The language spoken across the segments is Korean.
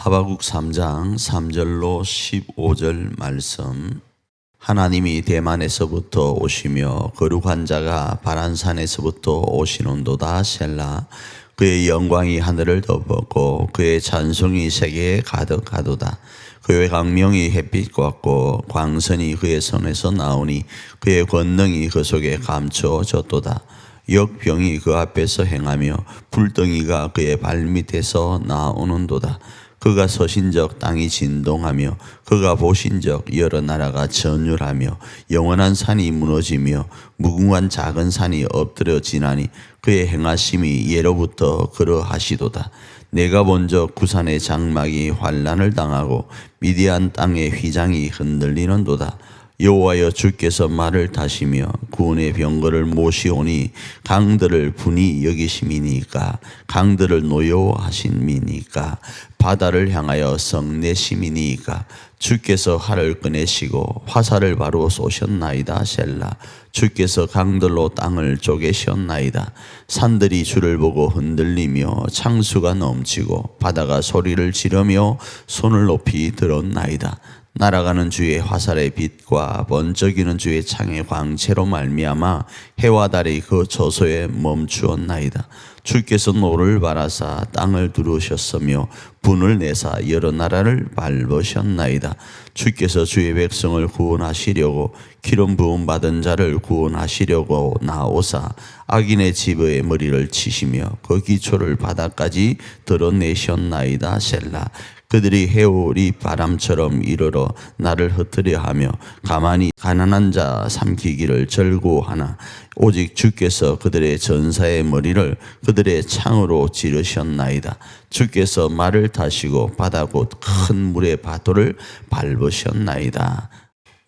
하박국 3장 3절로 15절 말씀. 하나님이 대만에서부터 오시며 거룩한 자가 바란산에서부터 오시는도다. 셀라. 그의 영광이 하늘을 덮었고 그의 찬송이 세계에 가득하도다. 그의 광명이 햇빛 같고 광선이 그의 손에서 나오니 그의 권능이 그 속에 감추어졌도다. 역병이 그 앞에서 행하며 불덩이가 그의 발밑에서 나오는도다. 그가 서신적 땅이 진동하며 그가 보신적 여러 나라가 전율하며 영원한 산이 무너지며 무궁한 작은 산이 엎드려지나니 그의 행하심이 예로부터 그러하시도다. 내가 본적 구산의 장막이 환란을 당하고 미디안 땅의 휘장이 흔들리는도다. 여호와여 주께서 말을 타시며 구원의 병거를 모시오니 강들을 분이 여기심이니까 강들을 노여워하심이니까 바다를 향하여 성내심이니까 주께서 활을 꺼내시고 화살을 바로 쏘셨나이다. 셀라. 주께서 강들로 땅을 쪼개셨나이다. 산들이 주를 보고 흔들리며 창수가 넘치고 바다가 소리를 지르며 손을 높이 들었나이다. 날아가는 주의 화살의 빛과 번쩍이는 주의 창의 광채로 말미암아 해와 달이 그 저소에 멈추었나이다. 주께서 노를 바라사 땅을 두르셨으며 분을 내사 여러 나라를 밟으셨나이다. 주께서 주의 백성을 구원하시려고 기름 부음 받은 자를 구원하시려고 나오사 악인의 지부의 머리를 치시며 그 기초를 바다까지 드러내셨나이다. 셀라. 그들이 해오리 바람처럼 이르러 나를 흩으려 하며 가만히 가난한 자 삼키기를 절구하나 오직 주께서 그들의 전사의 머리를 그들의 창으로 지르셨나이다. 주께서 말을 타시고 바다 곧 큰 물의 바도를 밟으셨나이다.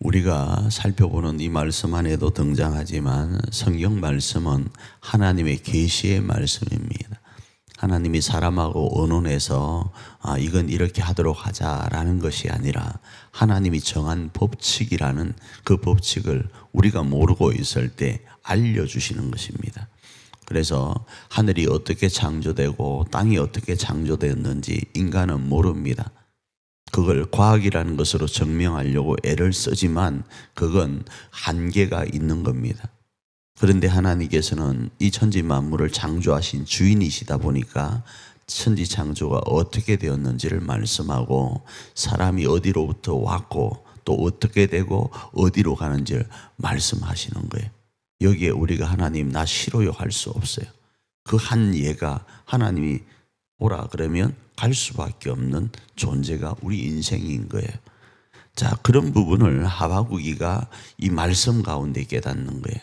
우리가 살펴보는 이 말씀 안에도 등장하지만 성경 말씀은 하나님의 계시의 말씀입니다. 하나님이 사람하고 언론해서 이건 이렇게 하도록 하자라는 것이 아니라 하나님이 정한 법칙이라는 그 법칙을 우리가 모르고 있을 때 알려주시는 것입니다. 그래서 하늘이 어떻게 창조되고 땅이 어떻게 창조되었는지 인간은 모릅니다. 그걸 과학이라는 것으로 증명하려고 애를 쓰지만 그건 한계가 있는 겁니다. 그런데 하나님께서는 이 천지 만물을 창조하신 주인이시다 보니까 천지 창조가 어떻게 되었는지를 말씀하고 사람이 어디로부터 왔고 또 어떻게 되고 어디로 가는지를 말씀하시는 거예요. 여기에 우리가 하나님 나 싫어요 할 수 없어요. 그 한 예가 하나님이 오라 그러면 갈 수밖에 없는 존재가 우리 인생인 거예요. 자, 그런 부분을 하박국이가 이 말씀 가운데 깨닫는 거예요.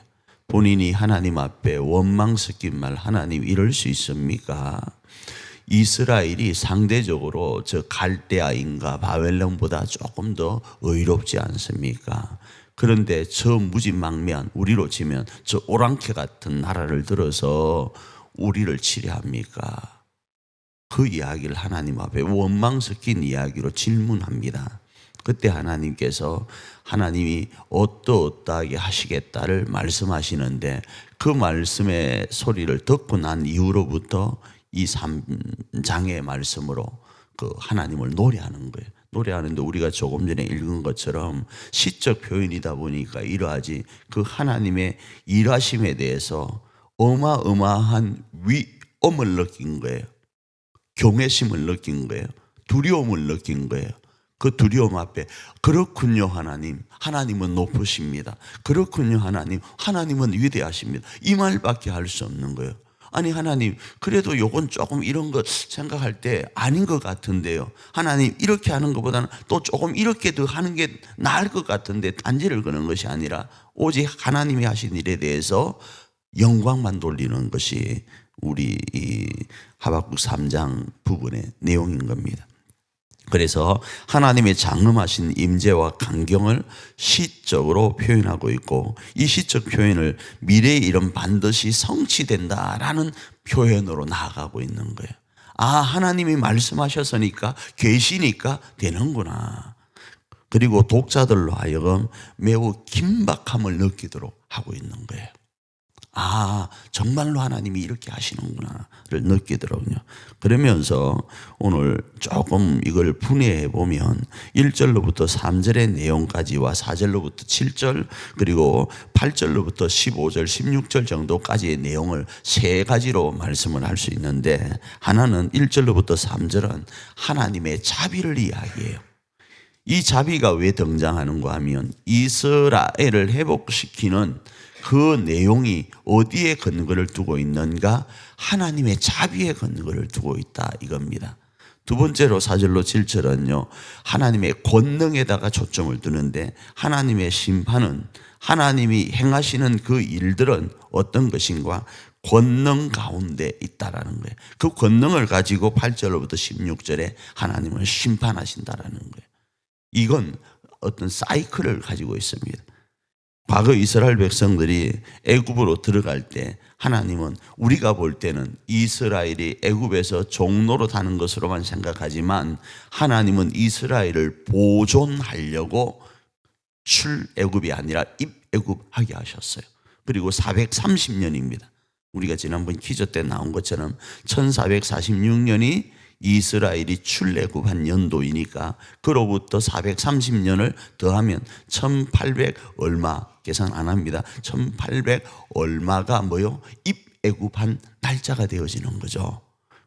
본인이 하나님 앞에 원망 섞인 말, 하나님 이럴 수 있습니까? 이스라엘이 상대적으로 저 갈대아인가 바벨론보다 조금 더 의롭지 않습니까? 그런데 저 무지막지한 우리로 치면 저 오랑캐 같은 나라를 들어서 우리를 치려합니까? 그 이야기를 하나님 앞에 원망 섞인 이야기로 질문합니다. 그때 하나님께서 하나님이 어떠하게 하시겠다를 말씀하시는데 그 말씀의 소리를 듣고 난 이후로부터 이 3장의 말씀으로 그 하나님을 노래하는 거예요. 노래하는데 우리가 조금 전에 읽은 것처럼 시적 표현이다 보니까 이러하지 그 하나님의 일하심에 대해서 어마어마한 위엄을 느낀 거예요. 경외심을 느낀 거예요. 두려움을 느낀 거예요. 그 두려움 앞에 그렇군요 하나님, 하나님은 높으십니다. 그렇군요 하나님, 하나님은 위대하십니다. 이 말밖에 할 수 없는 거예요. 아니 하나님 그래도 요건 조금 이런 것 생각할 때 아닌 것 같은데요. 하나님 이렇게 하는 것보다는 또 조금 이렇게 더 하는 게 나을 것 같은데 단지를 거는 것이 아니라 오직 하나님이 하신 일에 대해서 영광만 돌리는 것이 우리 이 하박국 3장 부분의 내용인 겁니다. 그래서 하나님의 장엄하신 임재와 강경을 시적으로 표현하고 있고 이 시적 표현을 미래의 일은 반드시 성취된다라는 표현으로 나아가고 있는 거예요. 아, 하나님이 말씀하셨으니까 계시니까 되는구나. 그리고 독자들로 하여금 매우 긴박함을 느끼도록 하고 있는 거예요. 아, 정말로 하나님이 이렇게 하시는구나를 느끼더라고요. 그러면서 오늘 조금 이걸 분해해 보면 1절로부터 3절의 내용까지와 4절로부터 7절 그리고 8절로부터 15절, 16절 정도까지의 내용을 세 가지로 말씀을 할 수 있는데, 하나는 1절로부터 3절은 하나님의 자비를 이야기해요. 이 자비가 왜 등장하는가 하면 이스라엘을 회복시키는 그 내용이 어디에 근거를 두고 있는가? 하나님의 자비에 근거를 두고 있다 이겁니다. 두 번째로 4절로 7절은요, 하나님의 권능에다가 초점을 두는데, 하나님의 심판은 하나님이 행하시는 그 일들은 어떤 것인가? 권능 가운데 있다라는 거예요. 그 권능을 가지고 8절로부터 16절에 하나님을 심판하신다라는 거예요. 이건 어떤 사이클을 가지고 있습니다. 과거 이스라엘 백성들이 애굽으로 들어갈 때 하나님은 우리가 볼 때는 이스라엘이 애굽에서 종로로 타는 것으로만 생각하지만, 하나님은 이스라엘을 보존하려고 출애굽이 아니라 입애굽하게 하셨어요. 그리고 430년입니다. 우리가 지난번 퀴즈 때 나온 것처럼 1446년이 이스라엘이 출애굽한 연도이니까 그로부터 430년을 더하면 1800 얼마, 계산 안 합니다. 1800 얼마가 뭐요? 입애굽한 날짜가 되어지는 거죠.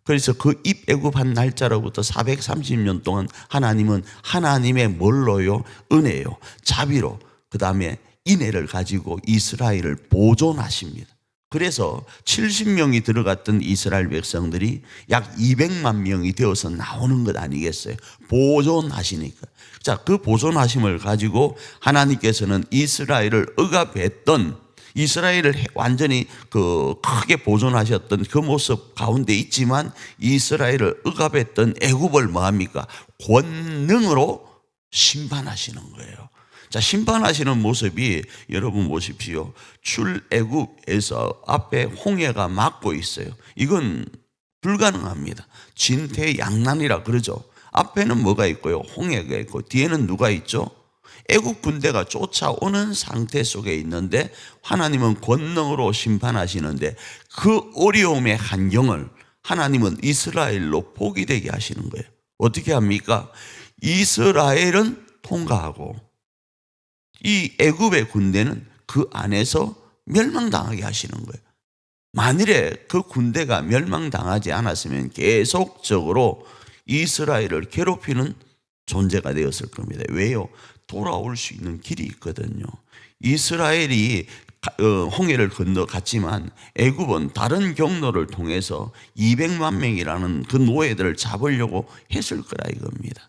그래서 그 입애굽한 날짜로부터 430년 동안 하나님은 하나님의 뭘로요? 은혜요, 자비로, 그 다음에 인애를 가지고 이스라엘을 보존하십니다. 그래서 70명이 들어갔던 이스라엘 백성들이 약 200만 명이 되어서 나오는 것 아니겠어요? 보존하시니까. 자, 그 보존하심을 가지고 하나님께서는 이스라엘을 억압했던, 이스라엘을 완전히 크게 보존하셨던 그 모습 가운데 있지만, 이스라엘을 억압했던 애굽을 뭐합니까? 권능으로 심판하시는 거예요. 자, 심판하시는 모습이 여러분 보십시오. 출애굽에서 앞에 홍해가 막고 있어요. 이건 불가능합니다. 진퇴양난이라 그러죠. 앞에는 뭐가 있고요? 홍해가 있고, 뒤에는 누가 있죠? 애굽 군대가 쫓아오는 상태 속에 있는데, 하나님은 권능으로 심판하시는데, 그 어려움의 환경을 하나님은 이스라엘로 복이 되게 하시는 거예요. 어떻게 합니까? 이스라엘은 통과하고 이 애굽의 군대는 그 안에서 멸망당하게 하시는 거예요. 만일에 그 군대가 멸망당하지 않았으면 계속적으로 이스라엘을 괴롭히는 존재가 되었을 겁니다. 왜요? 돌아올 수 있는 길이 있거든요. 이스라엘이 홍해를 건너갔지만 애굽은 다른 경로를 통해서 200만 명이라는 그 노예들을 잡으려고 했을 거라 이겁니다.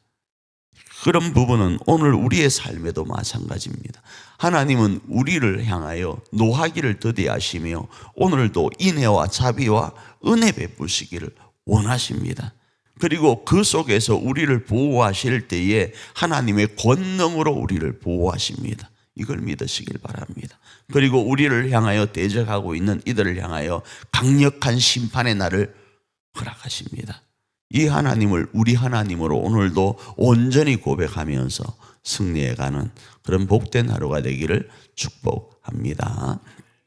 그런 부분은 오늘 우리의 삶에도 마찬가지입니다. 하나님은 우리를 향하여 노하기를 더디하시며 오늘도 인애와 자비와 은혜 베푸시기를 원하십니다. 그리고 그 속에서 우리를 보호하실 때에 하나님의 권능으로 우리를 보호하십니다. 이걸 믿으시길 바랍니다. 그리고 우리를 향하여 대적하고 있는 이들을 향하여 강력한 심판의 날을 허락하십니다. 이 하나님을 우리 하나님으로 오늘도 온전히 고백하면서 승리해가는 그런 복된 하루가 되기를 축복합니다.